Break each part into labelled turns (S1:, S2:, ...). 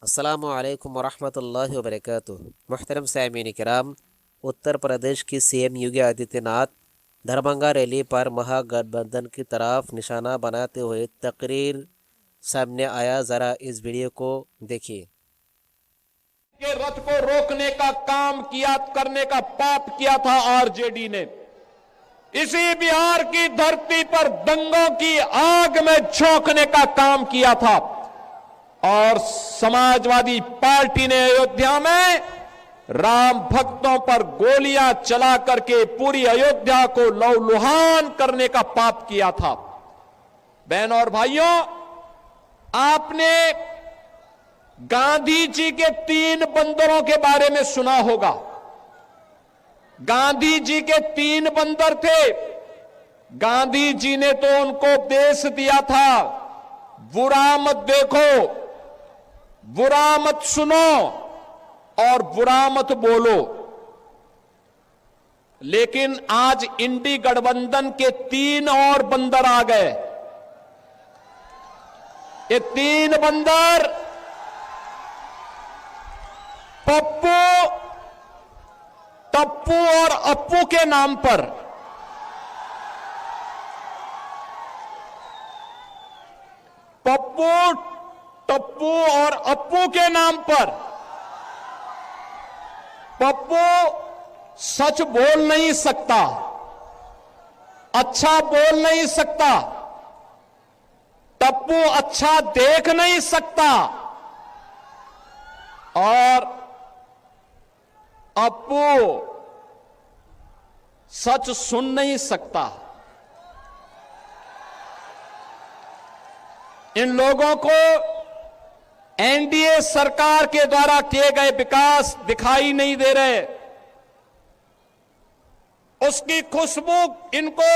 S1: अस्सलामु अलैकुम वरहमतुल्लाहि वबरकातुहू। मुहतरम सामीन किराम, उत्तर प्रदेश की सीएम योगी आदित्यनाथ दरभंगा रैली पर महागठबंधन की तरफ निशाना बनाते हुए तकरीर सामने आया। ज़रा इस वीडियो को देखिए।
S2: के रथ को रोकने का काम किया, करने का पाप किया था आरजेडी ने। इसी बिहार की धरती पर दंगों की आग में झोंकने का काम किया था और समाजवादी पार्टी ने अयोध्या में राम भक्तों पर गोलियां चला करके पूरी अयोध्या को लहूलुहान करने का पाप किया था। बहनों और भाइयों, आपने गांधी जी के 3 बंदरों के बारे में सुना होगा। गांधी जी के 3 बंदर थे। गांधी जी ने तो उनको उपदेश दिया था, बुरा मत देखो, बुरा मत सुनो और बुरा मत बोलो। लेकिन आज इंडी गठबंधन के 3 और बंदर आ गए। ये 3 बंदर पप्पू, टप्पू और अप्पू के नाम पर पप्पू, टप्पू और अप्पू के नाम पर पप्पू सच बोल नहीं सकता, अच्छा बोल नहीं सकता, टप्पू अच्छा देख नहीं सकता और अप्पू सच सुन नहीं सकता। इन लोगों को एनडीए सरकार के द्वारा किए गए विकास दिखाई नहीं दे रहे। उसकी खुशबू इनको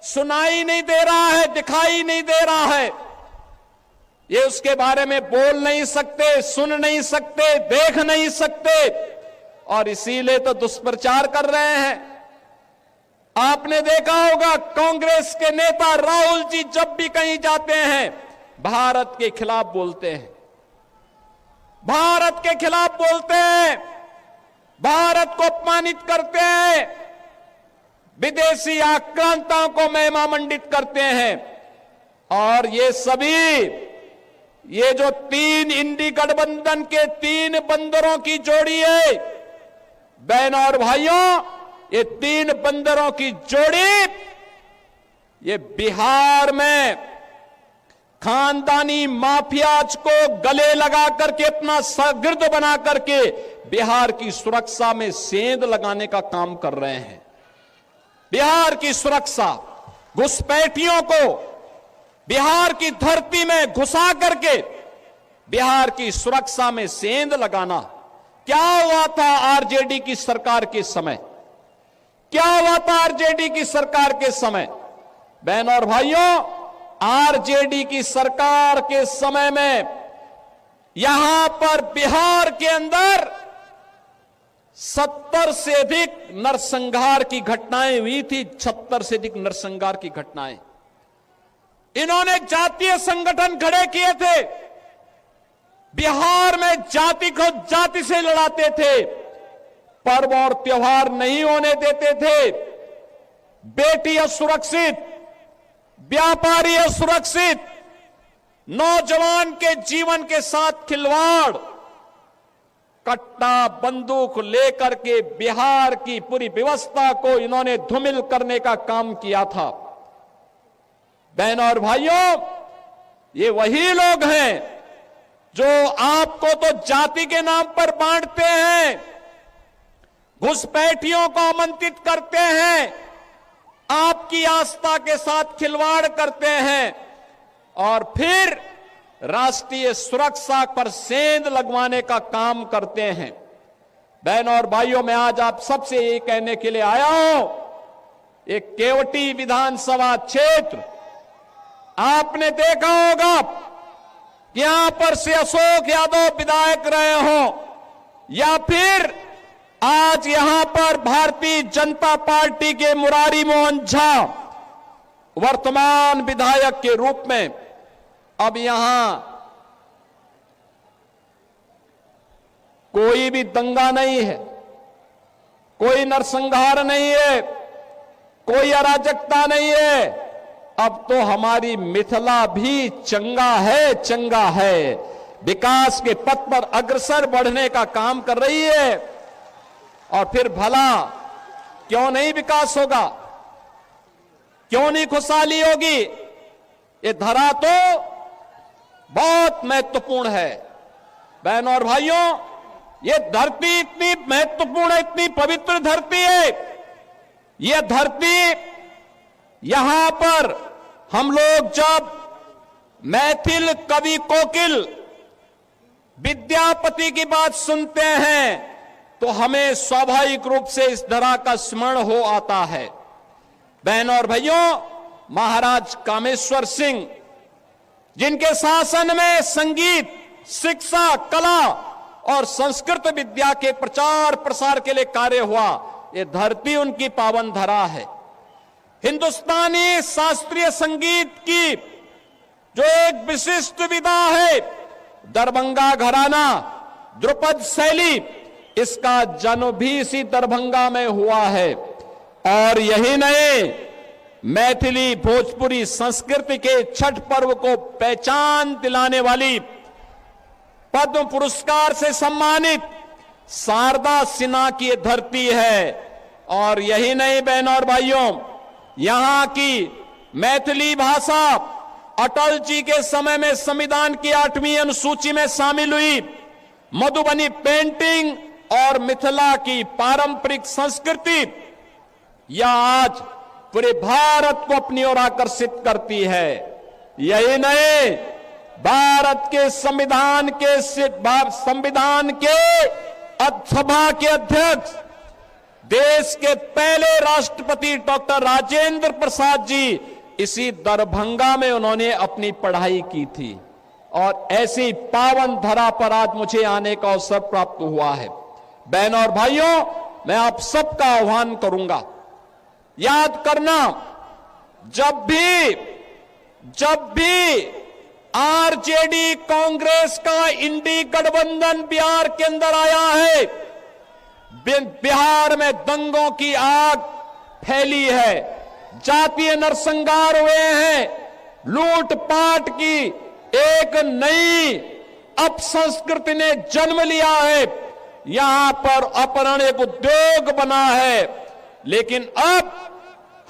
S2: सुनाई नहीं दे रहा है, दिखाई नहीं दे रहा है। ये उसके बारे में बोल नहीं सकते, सुन नहीं सकते, देख नहीं सकते और इसीलिए तो दुष्प्रचार कर रहे हैं। आपने देखा होगा कांग्रेस के नेता राहुल जी जब भी कहीं जाते हैं भारत के खिलाफ बोलते हैं, भारत के खिलाफ बोलते हैं, भारत को अपमानित करते हैं, विदेशी आक्रांताओं को महिमा मंडित करते हैं। और ये सभी, ये जो 3 इंडी गठबंधन के 3 बंदरों की जोड़ी है, बहनों और भाइयों, ये 3 बंदरों की जोड़ी ये बिहार में खानदानी माफियाज को गले लगा करके अपना शागिर्द बना करके बिहार की सुरक्षा में सेंध लगाने का काम कर रहे हैं। बिहार की सुरक्षा, घुसपैठियों को बिहार की धरती में घुसा करके बिहार की सुरक्षा में सेंध लगाना। क्या हुआ था आरजेडी की सरकार के समय? क्या हुआ था आरजेडी की सरकार के समय? बहनों और भाइयों, आरजेडी की सरकार के समय में यहां पर बिहार के अंदर 70 से अधिक नरसंहार की घटनाएं हुई थी। 76 से अधिक नरसंहार की घटनाएं। इन्होंने जातीय संगठन खड़े किए थे। बिहार में जाति को जाति से लड़ाते थे, पर्व और त्योहार नहीं होने देते थे, बेटी असुरक्षित, व्यापारी असुरक्षित, नौजवान के जीवन के साथ खिलवाड़, कट्टा बंदूक लेकर के बिहार की पूरी व्यवस्था को इन्होंने धूमिल करने का काम किया था। बहनों और भाइयों, ये वही लोग हैं जो आपको तो जाति के नाम पर बांटते हैं, घुसपैठियों को आमंत्रित करते हैं, आपकी आस्था के साथ खिलवाड़ करते हैं और फिर राष्ट्रीय सुरक्षा पर सेंध लगवाने का काम करते हैं। बहनों और भाइयों, मैं आज आप सबसे ये कहने के लिए आया हूं, एक केवटी विधानसभा क्षेत्र आपने देखा होगा, यहां पर से अशोक यादव विधायक रहे हो या फिर आज यहां पर भारतीय जनता पार्टी के मुरारी मोहन झा वर्तमान विधायक के रूप में अब यहां कोई भी दंगा नहीं है, कोई नरसंहार नहीं है, कोई अराजकता नहीं है। अब तो हमारी मिथिला भी चंगा है, विकास के पथ पर अग्रसर बढ़ने का काम कर रही है। और फिर भला क्यों नहीं विकास होगा, क्यों नहीं खुशहाली होगी? ये धरा तो बहुत महत्वपूर्ण है। बहनों और भाइयों, ये धरती इतनी महत्वपूर्ण है, इतनी पवित्र धरती है। ये धरती, यहां पर हम लोग जब मैथिल कवि कोकिल विद्यापति की बात सुनते हैं तो हमें स्वाभाविक रूप से इस धरा का स्मरण हो आता है। बहनों और भाइयों, महाराज कामेश्वर सिंह, जिनके शासन में संगीत, शिक्षा, कला और संस्कृत विद्या के प्रचार प्रसार के लिए कार्य हुआ, ये धरती उनकी पावन धरा है। हिंदुस्तानी शास्त्रीय संगीत की जो एक विशिष्ट विधा है, दरभंगा घराना, ध्रुपद शैली, इसका जन्म भी इसी दरभंगा में हुआ है। और यही नहीं, मैथिली भोजपुरी संस्कृति के छठ पर्व को पहचान दिलाने वाली पद्म पुरस्कार से सम्मानित शारदा सिन्हा की धरती है। और यही नहीं बहनों और भाइयों, यहां की मैथिली भाषा अटल जी के समय में संविधान की 8वीं अनुसूची में शामिल हुई। मधुबनी पेंटिंग और मिथिला की पारंपरिक संस्कृति यह आज पूरे भारत को अपनी ओर आकर्षित करती है। यही नहीं, भारत के संविधान के सभा के अध्यक्ष, देश के पहले राष्ट्रपति डॉक्टर राजेंद्र प्रसाद जी, इसी दरभंगा में उन्होंने अपनी पढ़ाई की थी। और ऐसी पावन धरा पर आज मुझे आने का अवसर प्राप्त हुआ है। बहनों और भाइयों, मैं आप सबका आह्वान करूंगा, याद करना, जब भी आरजेडी कांग्रेस का इंडी गठबंधन बिहार के अंदर आया है, बिहार में दंगों की आग फैली है, जातीय नरसंहार हुए हैं, लूटपाट की एक नई अपसंस्कृति ने जन्म लिया है। यहां पर अपहरण एक उद्योग बना है। लेकिन अब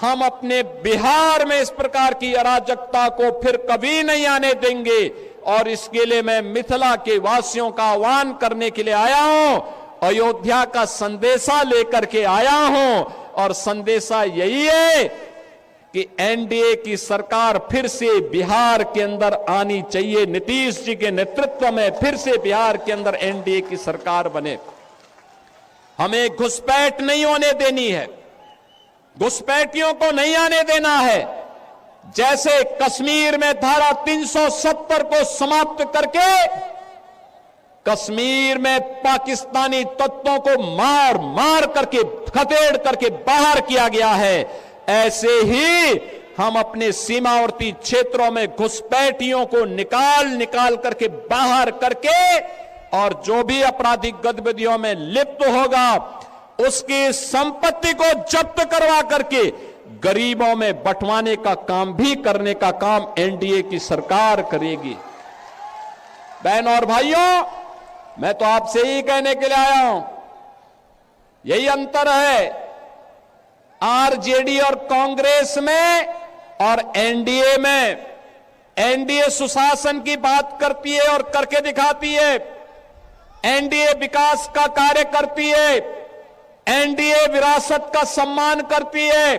S2: हम अपने बिहार में इस प्रकार की अराजकता को फिर कभी नहीं आने देंगे। और इसके लिए मैं मिथिला के वासियों का आह्वान करने के लिए आया हूं, अयोध्या का संदेशा लेकर के आया हूं। और संदेशा यही है कि एनडीए की सरकार फिर से बिहार के अंदर आनी चाहिए। नीतीश जी के नेतृत्व में फिर से बिहार के अंदर एनडीए की सरकार बने। हमें घुसपैठ नहीं होने देनी है, घुसपैठियों को नहीं आने देना है। जैसे कश्मीर में धारा 370 को समाप्त करके कश्मीर में पाकिस्तानी तत्वों को मार मार करके, खदेड़ करके बाहर किया गया है, ऐसे ही हम अपने सीमावर्ती क्षेत्रों में घुसपैठियों को निकाल करके बाहर करके, और जो भी आपराधिक गतिविधियों में लिप्त होगा उसकी संपत्ति को जब्त करवा करके गरीबों में बंटवाने का काम भी करने का काम एनडीए की सरकार करेगी। बहनों और भाइयों, मैं तो आपसे ही कहने के लिए आया हूं, यही अंतर है आरजेडी और कांग्रेस में और एनडीए में। एनडीए सुशासन की बात करती है और करके दिखाती है, एनडीए विकास का कार्य करती है, एनडीए विरासत का सम्मान करती है,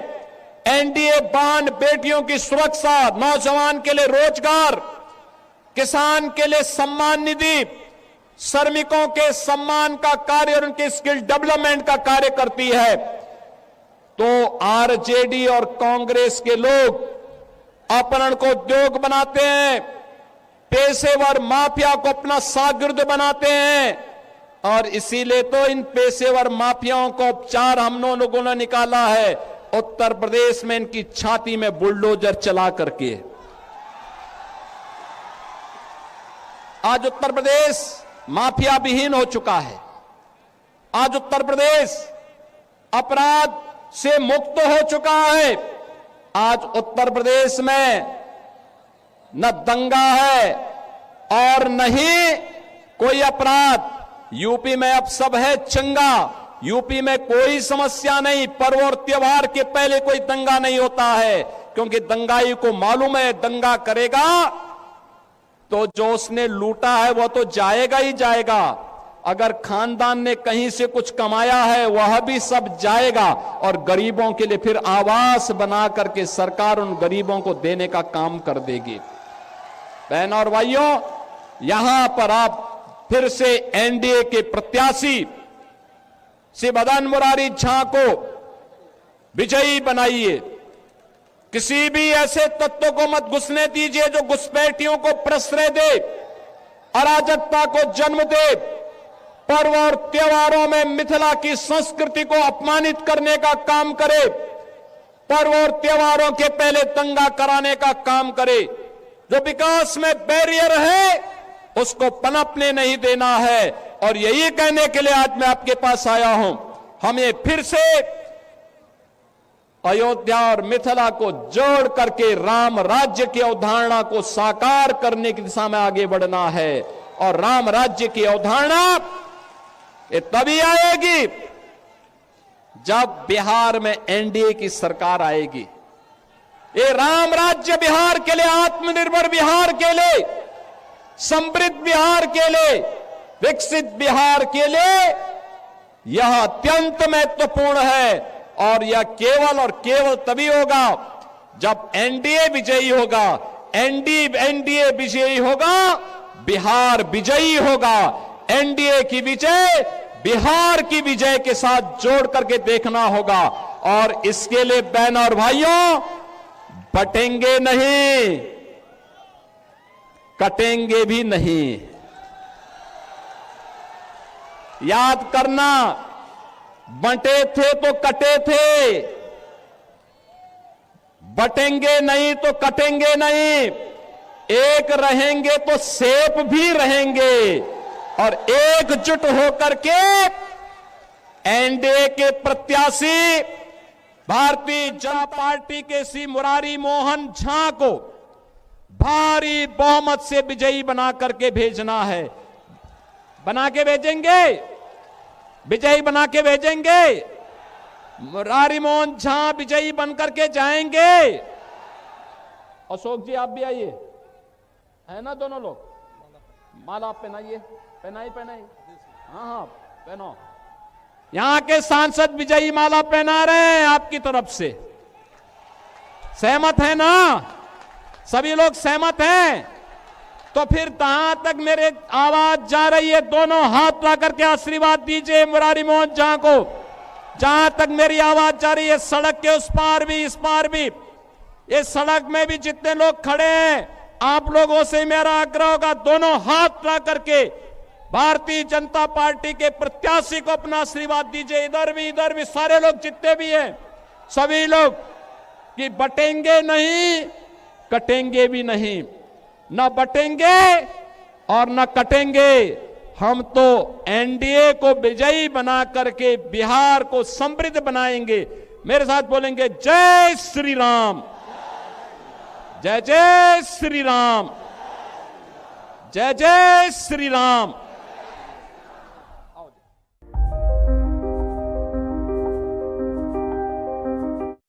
S2: एनडीए बहन बेटियों की सुरक्षा, नौजवान के लिए रोजगार, किसान के लिए सम्मान निधि, श्रमिकों के सम्मान का कार्य और उनके स्किल डेवलपमेंट का कार्य करती है। तो आरजेडी और कांग्रेस के लोग अपहरण को उद्योग बनाते हैं, पेशेवर माफिया को अपना शागिर्द बनाते हैं। और इसीलिए तो इन पेशेवर माफियाओं को उपचार हम लोगों ने निकाला है उत्तर प्रदेश में, इनकी छाती में बुलडोजर चला करके। आज उत्तर प्रदेश माफिया विहीन हो चुका है। आज उत्तर प्रदेश अपराध से मुक्त हो चुका है। आज उत्तर प्रदेश में न दंगा है और न ही कोई अपराध। यूपी में अब सब है चंगा। यूपी में कोई समस्या नहीं। पर्व और त्योहार के पहले कोई दंगा नहीं होता है, क्योंकि दंगाई को मालूम है दंगा करेगा तो जो उसने लूटा है वो तो जाएगा ही जाएगा। अगर खानदान ने कहीं से कुछ कमाया है वह भी सब जाएगा, और गरीबों के लिए फिर आवास बना करके सरकार उन गरीबों को देने का काम कर देगी। बहनों और भाइयों, यहां पर आप फिर से एनडीए के प्रत्याशी श्री मदन मुरारी झा को विजयी बनाइए। किसी भी ऐसे तत्व को मत घुसने दीजिए जो घुसपैठियों को प्रश्रय दे, अराजकता को जन्म दे, पर्व और त्योहारों में मिथिला की संस्कृति को अपमानित करने का काम करे, पर्व और त्योहारों के पहले दंगा कराने का काम करे। जो विकास में बैरियर है उसको पनपने नहीं देना है। और यही कहने के लिए आज मैं आपके पास आया हूं। हमें फिर से अयोध्या और मिथिला को जोड़ करके राम राज्य की अवधारणा को साकार करने की दिशा में आगे बढ़ना है। और राम राज्य की अवधारणा ये तभी आएगी जब बिहार में एनडीए की सरकार आएगी। ये राम राज्य बिहार के लिए, आत्मनिर्भर बिहार के लिए, समृद्ध बिहार के लिए, विकसित बिहार के लिए यह अत्यंत महत्वपूर्ण है। और यह केवल और केवल तभी होगा जब एनडीए विजयी होगा। एनडीए विजयी होगा, बिहार विजयी होगा। एनडीए की विजय बिहार की विजय के साथ जोड़ करके देखना होगा। और इसके लिए बहनों और भाइयों, बटेंगे नहीं, कटेंगे भी नहीं। याद करना, बंटे थे तो कटे थे, बटेंगे नहीं तो कटेंगे नहीं। एक रहेंगे तो सेफ भी रहेंगे। और एकजुट होकर के एनडीए के प्रत्याशी भारतीय जनता पार्टी के श्री मुरारी मोहन झा को भारी बहुमत से विजयी बना करके भेजना है। बना के भेजेंगे, विजयी बना के भेजेंगे। मुरारी मोहन झा विजयी बनकर के जाएंगे। अशोक जी आप भी आइए, है ना दोनों लोग। माला पहनाइए, पहनाई। हाँ हाँ पहनो। यहां के सांसद विजयी माला पहना रहे हैं आपकी तरफ से। सहमत है ना? सभी लोग सहमत हैं? तो फिर जहां तक मेरे आवाज जा रही है, दोनों हाथ ला करके आशीर्वाद दीजिए मुरारी मोहन झा को। जहां तक मेरी आवाज जा रही है, सड़क के उस पार भी इस पार भी, इस सड़क में भी जितने लोग खड़े हैं, आप लोगों से मेरा आग्रह होगा, दोनों हाथ ला करके भारतीय जनता पार्टी के प्रत्याशी को अपना आशीर्वाद दीजिए। इधर भी सारे लोग जितने भी हैं, सभी लोग, कि बटेंगे नहीं, कटेंगे भी नहीं। न बटेंगे और न कटेंगे। हम तो एनडीए को विजयी बना करके बिहार को समृद्ध बनाएंगे। मेरे साथ बोलेंगे, जय श्री राम, जय जय श्री राम, जय जय श्री राम।